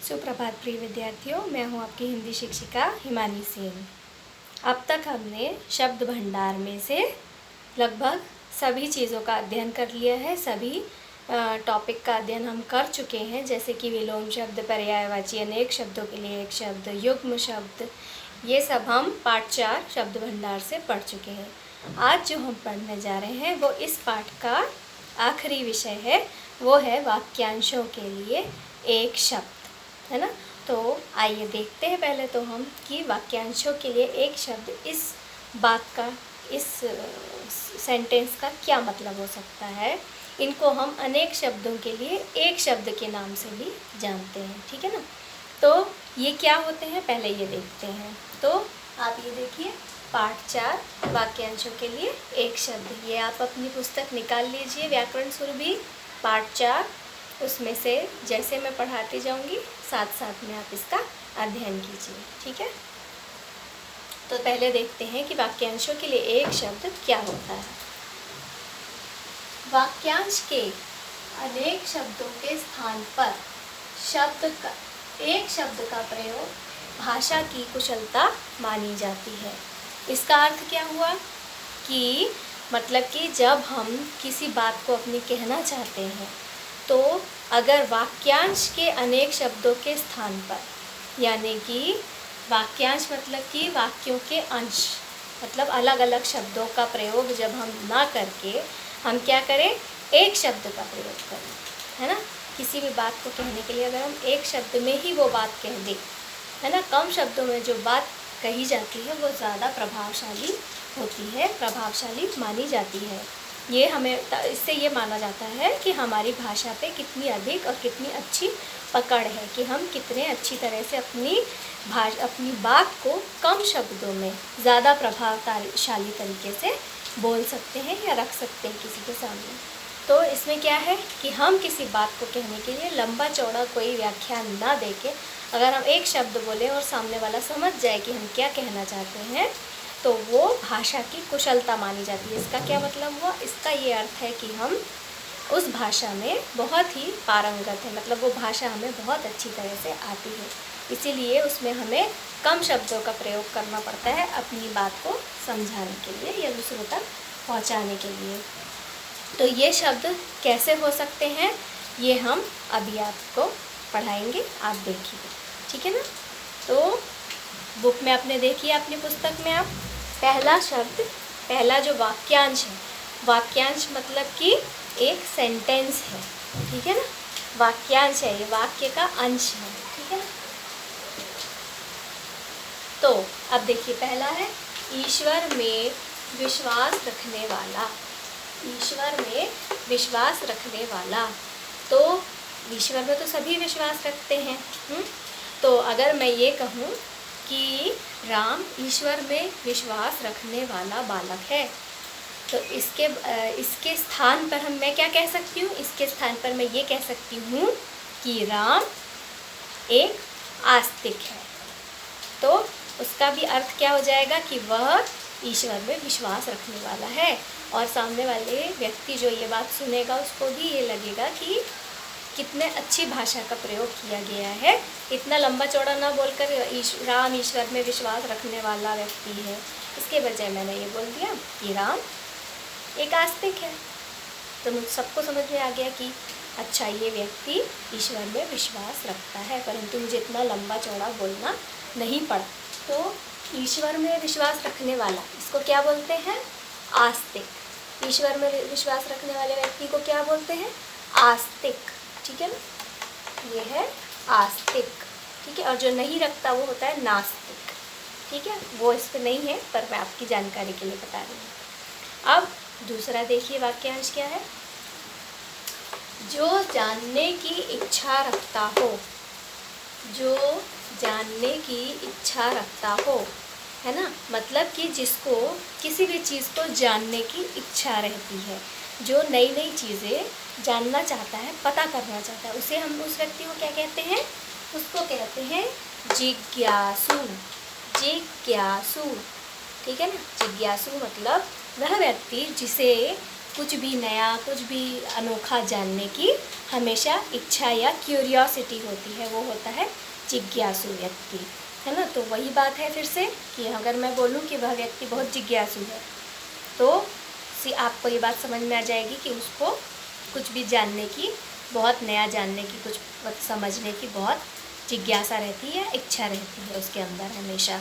सुप्रभात प्रिय विद्यार्थियों, मैं हूं आपकी हिंदी शिक्षिका हिमानी सेन। अब तक हमने शब्द भंडार में से लगभग सभी चीज़ों का अध्ययन कर लिया है। सभी टॉपिक का अध्ययन हम कर चुके हैं, जैसे कि विलोम शब्द, पर्यायवाची, अनेक शब्दों के लिए एक शब्द, युग्म शब्द, ये सब हम पाठ 4 शब्द भंडार से पढ़ चुके हैं। आज जो हम पढ़ने जा रहे हैं वो इस पाठ का आखिरी विषय है, वो है वाक्यांशों के लिए एक शब्द, है ना। तो आइए देखते हैं पहले तो हम कि वाक्यांशों के लिए एक शब्द, इस बात का, इस सेंटेंस का क्या मतलब हो सकता है। इनको हम अनेक शब्दों के लिए एक शब्द के नाम से भी जानते हैं, ठीक है ना। तो ये क्या होते हैं पहले ये देखते हैं। तो आप ये देखिए, पाठ 4 वाक्यांशों के लिए एक शब्द, ये आप अपनी पुस्तक निकाल लीजिए, व्याकरण सुरभि पाठ 4। उसमें से जैसे मैं पढ़ाती जाऊंगी साथ साथ में आप इसका अध्ययन कीजिए, ठीक है। तो पहले देखते हैं कि वाक्यांशों के लिए एक शब्द क्या होता है। वाक्यांश के अनेक शब्दों के स्थान पर एक शब्द का प्रयोग भाषा की कुशलता मानी जाती है। इसका अर्थ क्या हुआ कि मतलब कि जब हम किसी बात को अपनी कहना चाहते हैं तो अगर वाक्यांश के अनेक शब्दों के स्थान पर, यानी कि वाक्यांश मतलब कि वाक्यों के अंश, मतलब अलग अलग शब्दों का प्रयोग जब हम ना करके हम क्या करें, एक शब्द का प्रयोग करें, है ना। किसी भी बात को कहने के लिए अगर हम एक शब्द में ही वो बात कह दें, है ना, कम शब्दों में जो बात कही जाती है वो ज़्यादा प्रभावशाली होती है, प्रभावशाली मानी जाती है। ये हमें इससे ये माना जाता है कि हमारी भाषा पे कितनी अधिक और कितनी अच्छी पकड़ है, कि हम कितने अच्छी तरह से अपनी बात को कम शब्दों में ज़्यादा प्रभावशाली तरीके से बोल सकते हैं या रख सकते हैं किसी के सामने। तो इसमें क्या है कि हम किसी बात को कहने के लिए लंबा चौड़ा कोई व्याख्यान ना देके अगर हम एक शब्द बोलें और सामने वाला समझ जाए कि हम क्या कहना चाहते हैं, तो वो भाषा की कुशलता मानी जाती है। इसका क्या मतलब हुआ, इसका ये अर्थ है कि हम उस भाषा में बहुत ही पारंगत है, मतलब वो भाषा हमें बहुत अच्छी तरह से आती है, इसीलिए उसमें हमें कम शब्दों का प्रयोग करना पड़ता है अपनी बात को समझाने के लिए या दूसरों तक पहुंचाने के लिए। तो ये शब्द कैसे हो सकते हैं ये हम अभी आपको पढ़ाएंगे, आप देखिए, ठीक है ना। तो बुक में आपने देखिए, अपनी पुस्तक में आप पहला शब्द, पहला जो वाक्यांश है, वाक्यांश मतलब कि एक सेंटेंस है, ठीक है ना। वाक्यांश है, ये वाक्य का अंश है, ठीक है ना। तो अब देखिए, पहला है ईश्वर में विश्वास रखने वाला। ईश्वर में विश्वास रखने वाला, तो ईश्वर में तो सभी विश्वास रखते हैं। तो अगर मैं ये कहूँ कि राम ईश्वर में विश्वास रखने वाला बालक है, तो इसके स्थान पर मैं क्या कह सकती हूँ, इसके स्थान पर मैं ये कह सकती हूँ कि राम एक आस्तिक है। तो उसका भी अर्थ क्या हो जाएगा कि वह ईश्वर में विश्वास रखने वाला है, और सामने वाले व्यक्ति जो ये बात सुनेगा उसको भी ये लगेगा कि कितने अच्छी भाषा का प्रयोग किया गया है। इतना लंबा चौड़ा ना बोलकर राम ईश्वर में विश्वास रखने वाला व्यक्ति है, इसके बजाय मैंने ये बोल दिया कि राम एक आस्तिक है। तो मुझ सबको समझ में आ गया कि अच्छा, ये व्यक्ति ईश्वर में विश्वास रखता है, परंतु मुझे इतना लंबा चौड़ा बोलना नहीं पड़ा। तो ईश्वर में विश्वास रखने वाला, इसको क्या बोलते हैं, आस्तिक। ईश्वर में विश्वास रखने वाले व्यक्ति को क्या बोलते हैं, आस्तिक, ठीक है ना। ये है आस्तिक, ठीक है। और जो नहीं रखता वो होता है नास्तिक, ठीक है। वो इस पर नहीं है, पर मैं आपकी जानकारी के लिए बता रही हूँ। अब दूसरा देखिए, वाक्यांश क्या है, जो जानने की इच्छा रखता हो, जो जानने की इच्छा रखता हो, है ना, मतलब कि जिसको किसी भी चीज़ को जानने की इच्छा रहती है, जो नई नई चीज़ें जानना चाहता है, पता करना चाहता है, उसे हम, उस व्यक्ति को क्या कहते हैं, उसको कहते हैं जिज्ञासु। जिज्ञासु, ठीक है ना। जिज्ञासु मतलब वह व्यक्ति जिसे कुछ भी नया, कुछ भी अनोखा जानने की हमेशा इच्छा या क्यूरियोसिटी होती है, वो होता है जिज्ञासु व्यक्ति, है ना। तो वही बात है फिर से कि अगर मैं बोलूँ कि वह व्यक्ति बहुत जिज्ञासु है तो आपको ये बात समझ में आ जाएगी कि उसको कुछ भी जानने की, बहुत नया जानने की, कुछ समझने की बहुत जिज्ञासा रहती है, इच्छा रहती है उसके अंदर हमेशा।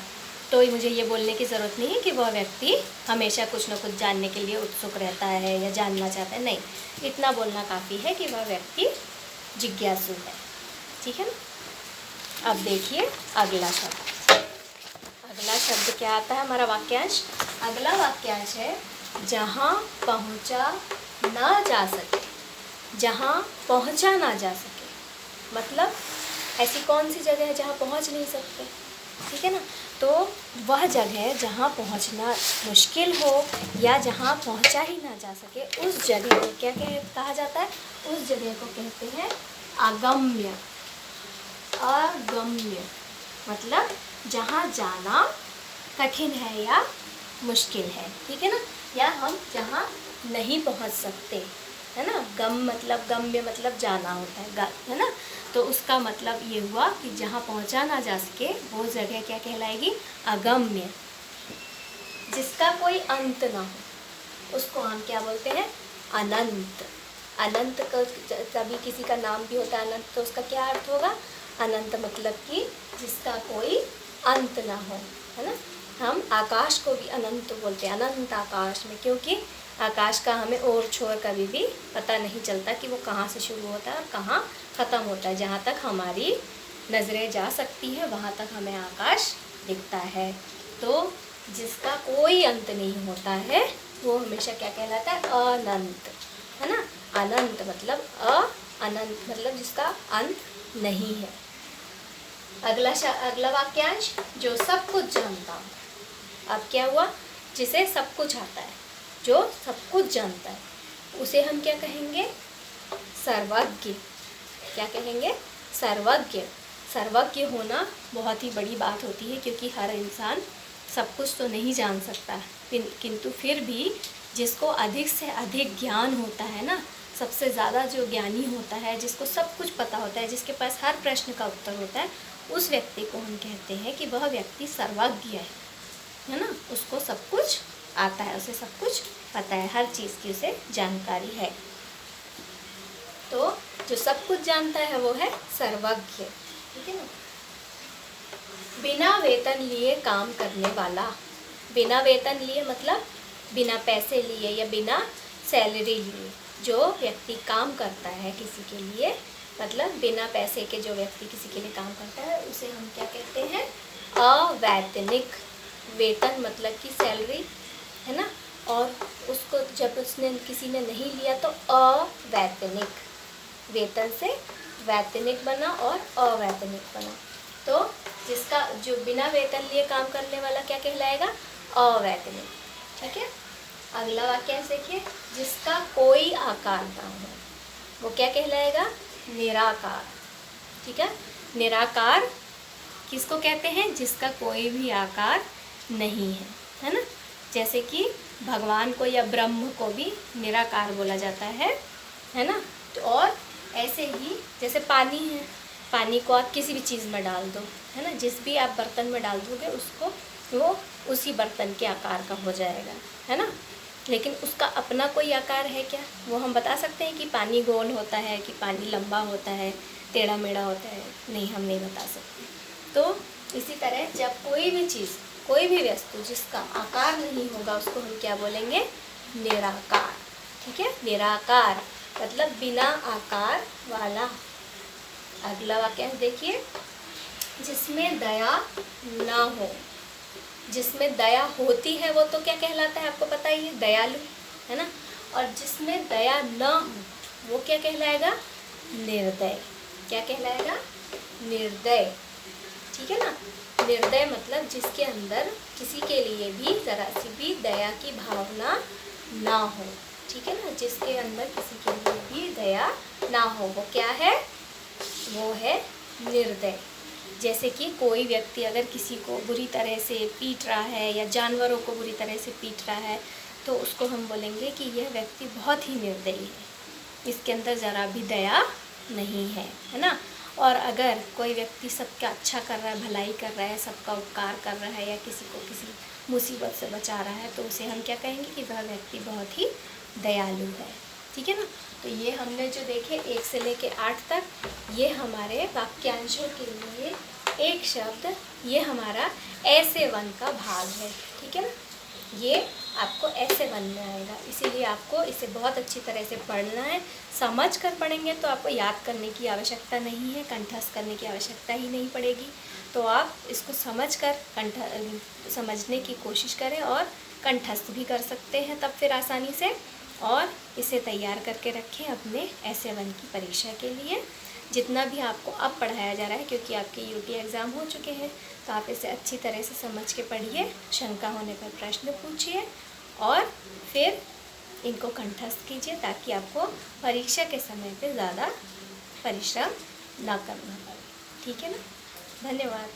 तो मुझे ये बोलने की ज़रूरत नहीं है कि वह व्यक्ति हमेशा कुछ न कुछ जानने के लिए उत्सुक रहता है या जानना चाहता है, नहीं, इतना बोलना काफ़ी है कि वह व्यक्ति जिज्ञासु है, ठीक है ना। अब देखिए अगला शब्द। अगला शब्द क्या आता है हमारा वाक्यांश? अगला वाक्यांश है जहाँ पहुँचा ना जा सके। जहाँ पहुँचा ना जा सके मतलब ऐसी कौन सी जगह है जहाँ पहुँच नहीं सकते, ठीक है ना। तो वह जगह जहाँ पहुँचना मुश्किल हो या जहाँ पहुँचा ही ना जा सके, उस जगह को क्या कहा जाता है? उस जगह को कहते हैं अगम्य। अगम्य मतलब जहाँ जाना कठिन है या मुश्किल है, ठीक है ना, या हम जहाँ नहीं पहुँच सकते, है ना। गम मतलब, गम्य मतलब जाना होता है ना। तो उसका मतलब ये हुआ कि जहाँ पहुँचा ना जा सके वो जगह क्या कहलाएगी? अगम्य। जिसका कोई अंत ना हो उसको हम क्या बोलते हैं? अनंत। अनंत का कभी किसी का नाम भी होता है अनंत, तो उसका क्या अर्थ होगा? अनंत मतलब कि जिसका कोई अंत ना हो, है ना। हम आकाश को भी अनंत बोलते हैं, अनंत आकाश में, क्योंकि आकाश का हमें ओर छोर कभी भी पता नहीं चलता कि वो कहाँ से शुरू होता है और कहाँ ख़त्म होता है। जहाँ तक हमारी नज़रें जा सकती है वहाँ तक हमें आकाश दिखता है। तो जिसका कोई अंत नहीं होता है वो हमेशा क्या कहलाता है? अनंत, है ना। अनंत मतलब अनंत मतलब जिसका अंत नहीं है। अगला वाक्यांश, जो सब कुछ जानता हूँ। अब क्या हुआ? जिसे सब कुछ आता है, जो सब कुछ जानता है, उसे हम क्या कहेंगे? सर्वज्ञ। क्या कहेंगे? सर्वज्ञ। सर्वज्ञ होना बहुत ही बड़ी बात होती है, क्योंकि हर इंसान सब कुछ तो नहीं जान सकता, किंतु फिर भी जिसको अधिक से अधिक ज्ञान होता है ना, सबसे ज़्यादा जो ज्ञानी होता है, जिसको सब कुछ पता होता है, जिसके पास हर प्रश्न का उत्तर होता है, उस व्यक्ति को हम कहते हैं कि वह व्यक्ति सर्वज्ञ है ना। उसको सब कुछ आता है, उसे सब कुछ पता है, हर चीज़ की उसे जानकारी है। तो जो सब कुछ जानता है वो है सर्वज्ञ, ठीक है ना। बिना वेतन लिए काम करने वाला। बिना वेतन लिए मतलब बिना पैसे लिए या बिना सैलरी लिए जो व्यक्ति काम करता है किसी के लिए, मतलब बिना पैसे के जो व्यक्ति किसी के लिए काम करता है, उसे हम क्या कहते हैं? अवैतनिक। वेतन मतलब कि सैलरी, है ना, और उसको जब उसने किसी ने नहीं लिया तो अवैतनिक। वेतन से वैतनिक बना और अवैतनिक बना। तो जिसका जो बिना वेतन लिए काम करने वाला क्या कहलाएगा? अवैतनिक, ठीक है। अगला वाक्य देखिए, जिसका कोई आकार ना हो वो क्या कहलाएगा? निराकार, ठीक है। निराकार किसको कहते हैं? जिसका कोई भी आकार नहीं है ना। जैसे कि भगवान को या ब्रह्म को भी निराकार बोला जाता है ना। तो और ऐसे ही जैसे पानी है, पानी को आप किसी भी चीज़ में डाल दो, है ना, जिस भी आप बर्तन में डाल दोगे उसको वो उसी बर्तन के आकार का हो जाएगा, है ना। लेकिन उसका अपना कोई आकार है क्या? वो हम बता सकते हैं कि पानी गोल होता है, कि पानी लंबा होता है, टेढ़ा मेढ़ा होता है? नहीं, हम नहीं बता सकते। तो इसी तरह जब कोई भी चीज़, कोई भी वस्तु जिसका आकार नहीं होगा उसको हम क्या बोलेंगे? निराकार, ठीक है। निराकार मतलब बिना आकार वाला। अगला वाक्य देखिए, जिसमें दया ना हो। जिसमें दया होती है वो तो क्या कहलाता है? आपको पता ही है, दयालु, है ना। और जिसमें दया ना हो वो क्या कहलाएगा? निर्दय। क्या कहलाएगा? निर्दय, ठीक है ना। निर्दय मतलब जिसके अंदर किसी के लिए भी ज़रा सी भी दया की भावना ना हो, ठीक है ना। जिसके अंदर किसी के लिए भी दया ना हो वो क्या है? वो है निर्दय। जैसे कि कोई व्यक्ति अगर किसी को बुरी तरह से पीट रहा है या जानवरों को बुरी तरह से पीट रहा है तो उसको हम बोलेंगे कि यह व्यक्ति बहुत ही निर्दयी है, इसके अंदर ज़रा भी दया नहीं है ना। और अगर कोई व्यक्ति सबका अच्छा कर रहा है, भलाई कर रहा है, सबका उपकार कर रहा है या किसी को किसी मुसीबत से बचा रहा है, तो उसे हम क्या कहेंगे कि वह व्यक्ति बहुत ही दयालु है। ठीक है ना। तो ये हमने जो देखे 1 से लेके 8 तक, ये हमारे वाक्यांशों के लिए एक शब्द, ये हमारा ऐसे वन का भाग है। ठीक है ना। ये आपको ऐसे वन में आएगा, इसीलिए आपको इसे बहुत अच्छी तरह से पढ़ना है। समझ कर पढ़ेंगे तो आपको याद करने की आवश्यकता नहीं है, कंठस्थ करने की आवश्यकता ही नहीं पड़ेगी। तो आप इसको समझ कर समझने की कोशिश करें और कंठस्थ भी कर सकते हैं तब फिर आसानी से। और इसे तैयार करके रखें अपने ऐसे वन की परीक्षा के लिए। जितना भी आपको अब पढ़ाया जा रहा है, क्योंकि आपके यूटी एग्ज़ाम हो चुके हैं, तो आप इसे अच्छी तरह से समझ के पढ़िए, शंका होने पर प्रश्न पूछिए और फिर इनको कंठस्थ कीजिए, ताकि आपको परीक्षा के समय पे ज़्यादा परिश्रम ना करना पड़े। ठीक है ना। धन्यवाद।